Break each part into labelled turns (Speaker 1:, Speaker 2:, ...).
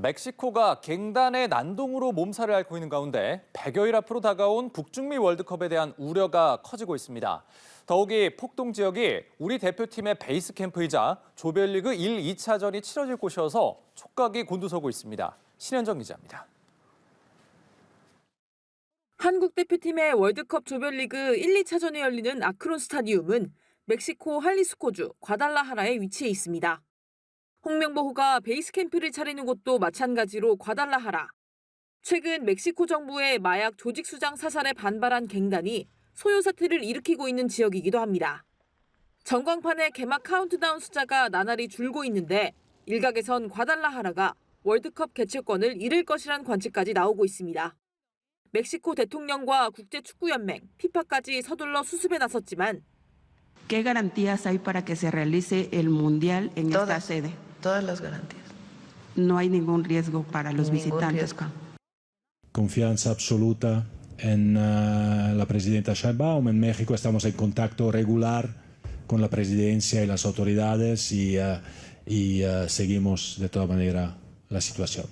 Speaker 1: 멕시코가 갱단의 난동으로 몸살을 앓고 있는 가운데 100여일 앞으로 다가온 북중미 월드컵에 대한 우려가 커지고 있습니다. 더욱이 폭동 지역이 우리 대표팀의 베이스 캠프이자 조별리그 1, 2차전이 치러질 곳이어서 촉각이 곤두서고 있습니다. 신현정 기자입니다.
Speaker 2: 한국 대표팀의 월드컵 조별리그 1, 2차전이 열리는 아크론 스타디움은 멕시코 할리스코주 과달라하라에 위치해 있습니다. 홍명보호가 베이스 캠프를 차리는 곳도 마찬가지로 과달라하라. 최근 멕시코 정부의 마약 조직 수장 사살에 반발한 갱단이 소요 사태를 일으키고 있는 지역이기도 합니다. 전광판의 개막 카운트다운 숫자가 나날이 줄고 있는데 일각에선 과달라하라가 월드컵 개최권을 잃을 것이란 관측까지 나오고 있습니다. 멕시코 대통령과 국제축구연맹, 피파까지 서둘러 수습에 나섰지만
Speaker 3: ¿Qué garantías hay para que se realice el mundial en esta sede?
Speaker 4: Todas las garantías.
Speaker 3: No hay ningún riesgo para los
Speaker 4: Ningún
Speaker 3: visitantes.
Speaker 4: riesgo.
Speaker 5: Confianza absoluta en la presidenta Sheinbaum. En México estamos en contacto regular con la presidencia y las autoridades y seguimos de toda manera la situación.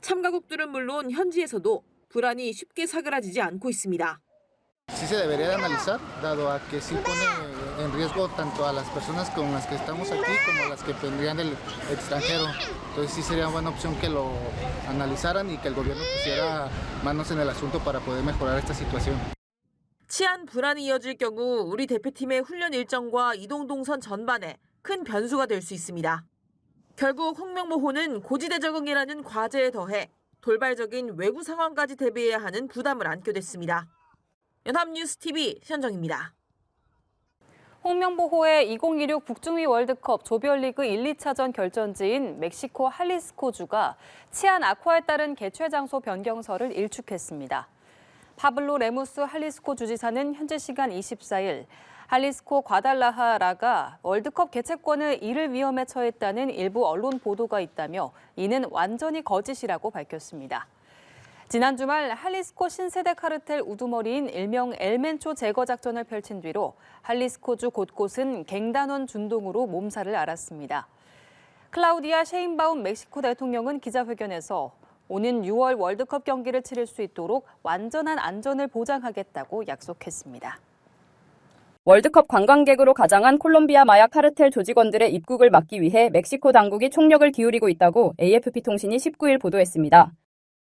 Speaker 2: 참가국들은 물론 현지에서도 불안이 쉽게 사그라지지 않고 있습니다.
Speaker 6: Sí se debería de analizar, dado a que sí pone en riesgo tanto a las personas con las que estamos aquí como las que vendrían del extranjero. Entonces sí sería buena opción que lo analizaran y que el gobierno pusiera manos en el asunto para poder mejorar esta situación.
Speaker 2: 치안 불안이 이어질 경우 우리 대표팀의 훈련 일정과 이동 동선 전반에 큰 변수가 될 수 있습니다. 결국 홍명보호는 고지대 적응이라는 과제에 더해 돌발적인 외부 상황까지 대비해야 하는 부담을 안게 됐습니다. 연합뉴스TV 현정입니다.
Speaker 7: 홍명보호의 2016 북중미 월드컵 조별리그 1, 2차전 결전지인 멕시코 할리스코주가 치안 악화에 따른 개최 장소 변경설을 일축했습니다. 파블로 레무스 할리스코 주지사는 현지 시간 24일 할리스코 과달라하라가 월드컵 개최권을 잃을 위험에 처했다는 일부 언론 보도가 있다며 이는 완전히 거짓이라고 밝혔습니다. 지난 주말 할리스코 신세대 카르텔 우두머리인 일명 엘멘초 제거 작전을 펼친 뒤로 할리스코주 곳곳은 갱단원 준동으로 몸살을 앓았습니다. 클라우디아 셰인바움 멕시코 대통령은 기자회견에서 오는 6월 월드컵 경기를 치를 수 있도록 완전한 안전을 보장하겠다고 약속했습니다.
Speaker 8: 월드컵 관광객으로 가장한 콜롬비아 마약 카르텔 조직원들의 입국을 막기 위해 멕시코 당국이 총력을 기울이고 있다고 AFP 통신이 19일 보도했습니다.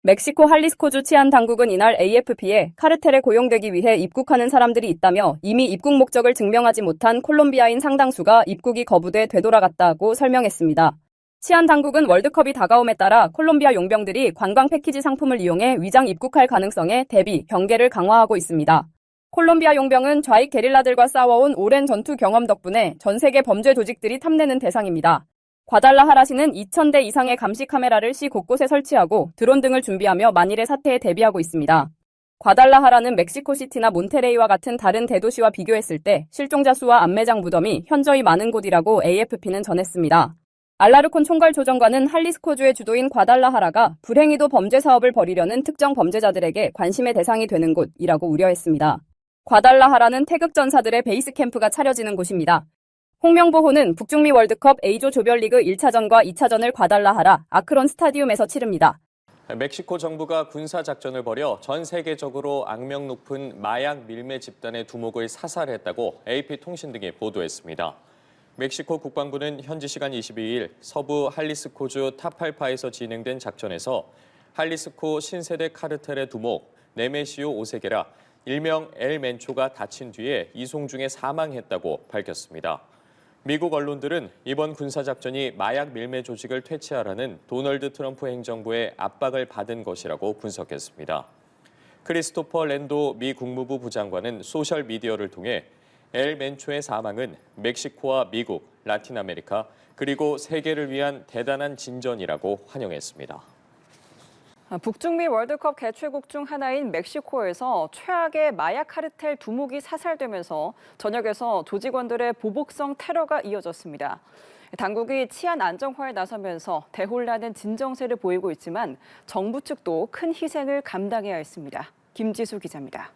Speaker 8: 멕시코 할리스코주 치안 당국은 이날 AFP에 카르텔에 고용되기 위해 입국하는 사람들이 있다며 이미 입국 목적을 증명하지 못한 콜롬비아인 상당수가 입국이 거부돼 되돌아갔다고 설명했습니다. 치안 당국은 월드컵이 다가옴에 따라 콜롬비아 용병들이 관광 패키지 상품을 이용해 위장 입국할 가능성에 대비 경계를 강화하고 있습니다. 콜롬비아 용병은 좌익 게릴라들과 싸워온 오랜 전투 경험 덕분에 전 세계 범죄 조직들이 탐내는 대상입니다. 과달라하라시는 2,000대 이상의 감시 카메라를 시 곳곳에 설치하고 드론 등을 준비하며 만일의 사태에 대비하고 있습니다. 과달라하라는 멕시코시티나 몬테레이와 같은 다른 대도시와 비교했을 때 실종자 수와 안매장 무덤이 현저히 많은 곳이라고 AFP는 전했습니다. 알라르콘 총괄조정관은 할리스코주의 주도인 과달라하라가 불행히도 범죄 사업을 벌이려는 특정 범죄자들에게 관심의 대상이 되는 곳이라고 우려했습니다. 과달라하라는 태극 전사들의 베이스 캠프가 차려지는 곳입니다. 홍명보호는 북중미 월드컵 A조 조별리그 1차전과 2차전을 과달라하라 아크론 스타디움에서 치릅니다.
Speaker 1: 멕시코 정부가 군사작전을 벌여 전 세계적으로 악명 높은 마약 밀매 집단의 두목을 사살했다고 AP통신 등이 보도했습니다. 멕시코 국방부는 현지 시간 22일 서부 할리스코주 타팔파에서 진행된 작전에서 할리스코 신세대 카르텔의 두목 네메시오 오세게라, 일명 엘 멘초가 다친 뒤에 이송 중에 사망했다고 밝혔습니다. 미국 언론들은 이번 군사작전이 마약 밀매 조직을 퇴치하라는 도널드 트럼프 행정부의 압박을 받은 것이라고 분석했습니다. 크리스토퍼 랜도 미 국무부 부장관은 소셜미디어를 통해 엘 멘초의 사망은 멕시코와 미국, 라틴 아메리카, 그리고 세계를 위한 대단한 진전이라고 환영했습니다.
Speaker 7: 북중미 월드컵 개최국 중 하나인 멕시코에서 최악의 마약 카르텔 두목이 사살되면서 전역에서 조직원들의 보복성 테러가 이어졌습니다. 당국이 치안 안정화에 나서면서 대혼란은 진정세를 보이고 있지만 정부 측도 큰 희생을 감당해야 했습니다. 김지수 기자입니다.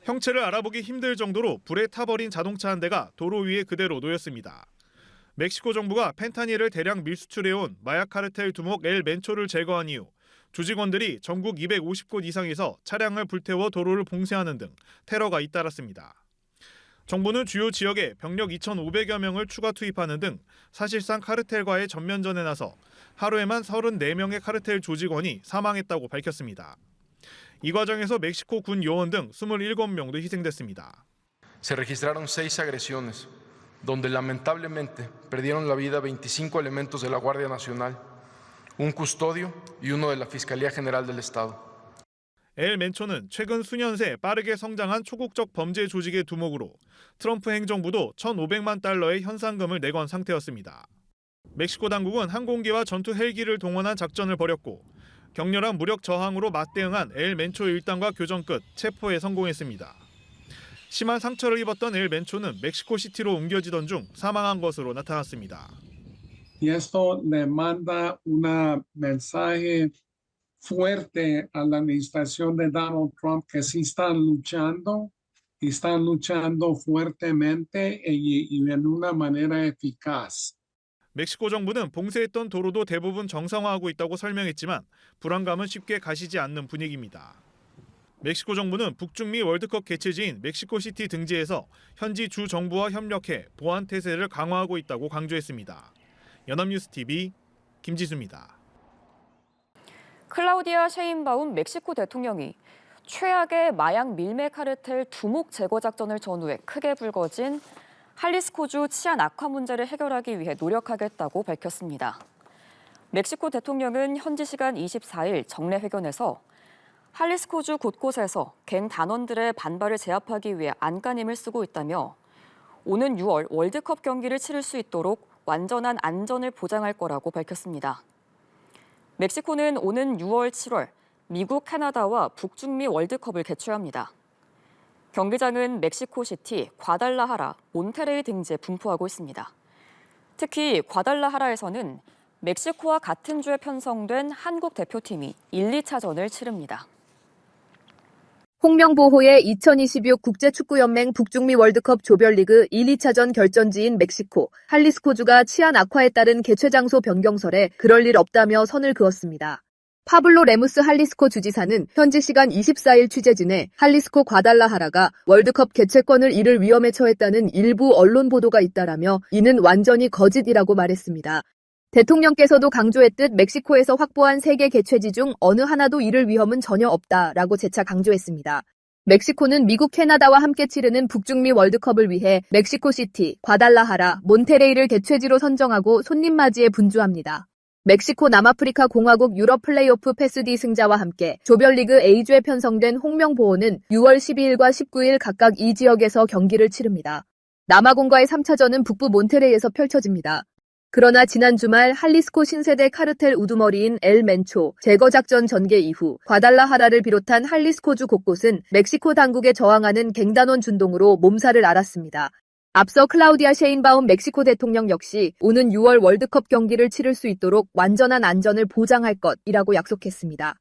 Speaker 9: 형체를 알아보기 힘들 정도로 불에 타버린 자동차 한 대가 도로 위에 그대로 놓였습니다.
Speaker 4: 멕시코 정부가 펜타닐을 대량 밀수출해온 마약 카르텔 두목 엘 멘초를 제거한 이후 조직원들이 전국 250곳 이상에서 차량을 불태워 도로를 봉쇄하는 등 테러가 잇따랐습니다. 정부는 주요 지역에 병력 2,500여 명을 추가 투입하는 등 사실상 카르텔과의 전면전에 나서 하루에만 34명의 카르텔 조직원이 사망했다고 밝혔습니다. 이 과정에서 멕시코 군 요원 등 27명도 희생됐습니다.
Speaker 9: Se registraron 6 agresiones, donde lamentablemente perdieron la vida 25 elementos de la Guardia Nacional, un custodio y uno de la Fiscalía General del Estado.
Speaker 4: 엘 멘초는 최근 수년 새 빠르게 성장한 초국적 범죄 조직의 두목으로 트럼프 행정부도 1,500만 달러의 현상금을 내건 상태였습니다. 멕시코 당국은 항공기와 전투 헬기를 동원한 작전을 벌였고 격렬한 무력 저항으로 맞대응한 엘 멘초 일당과 교전 끝 체포에 성공했습니다. 심한 상처를 입었던 엘 멘초는 멕시코 시티로 옮겨지던 중 사망한 것으로 나타났습니다.
Speaker 10: Y esto le manda un mensaje fuerte a la administración de Donald Trump que sí están luchando fuertemente y en una manera eficaz.
Speaker 4: 멕시코 정부는 봉쇄했던 도로도 대부분 정상화하고 있다고 설명했지만 불안감은 쉽게 가시지 않는 분위기입니다. 멕시코 정부는 북중미 월드컵 개최지인 멕시코시티 등지에서 현지 주 정부와 협력해 보안 태세를 강화하고 있다고 강조했습니다. 연합뉴스TV 김지수입니다.
Speaker 7: 클라우디아 셰인바움 멕시코 대통령이 최악의 마약 밀매 카르텔 두목 제거 작전을 전후해 크게 불거진 할리스코주 치안 악화 문제를 해결하기 위해 노력하겠다고 밝혔습니다. 멕시코 대통령은 현지 시간 24일 정례회견에서 할리스코주 곳곳에서 갱 단원들의 반발을 제압하기 위해 안간힘을 쓰고 있다며 오는 6월 월드컵 경기를 치를 수 있도록 완전한 안전을 보장할 거라고 밝혔습니다. 멕시코는 오는 6월, 7월 미국, 캐나다와 북중미 월드컵을 개최합니다. 경기장은 멕시코시티, 과달라하라, 몬테레이 등지에 분포하고 있습니다. 특히 과달라하라에서는 멕시코와 같은 주에 편성된 한국 대표팀이 1, 2차전을 치릅니다.
Speaker 8: 홍명보호의 2026 국제축구연맹 북중미 월드컵 조별리그 1, 2차전 결전지인 멕시코, 할리스코주가 치안 악화에 따른 개최 장소 변경설에 그럴 일 없다며 선을 그었습니다. 파블로 레무스 할리스코 주지사는 현지 시간 24일 취재진에 할리스코 과달라하라가 월드컵 개최권을 잃을 위험에 처했다는 일부 언론 보도가 있다라며 이는 완전히 거짓이라고 말했습니다. 대통령께서도 강조했듯 멕시코에서 확보한 3개 개최지 중 어느 하나도 잃을 위험은 전혀 없다라고 재차 강조했습니다. 멕시코는 미국, 캐나다와 함께 치르는 북중미 월드컵을 위해 멕시코시티, 과달라하라, 몬테레이를 개최지로 선정하고 손님 맞이에 분주합니다. 멕시코 남아프리카 공화국 유럽 플레이오프 패스D 승자와 함께 조별리그 A조에 편성된 홍명보호는 6월 12일과 19일 각각 이 지역에서 경기를 치릅니다. 남아공과의 3차전은 북부 몬테레이에서 펼쳐집니다. 그러나 지난 주말 할리스코 신세대 카르텔 우두머리인 엘 멘초 제거 작전 전개 이후 과달라하라를 비롯한 할리스코주 곳곳은 멕시코 당국에 저항하는 갱단원 준동으로 몸살을 앓았습니다. 앞서 클라우디아 셰인바움 멕시코 대통령 역시 오는 6월 월드컵 경기를 치를 수 있도록 완전한 안전을 보장할 것이라고 약속했습니다.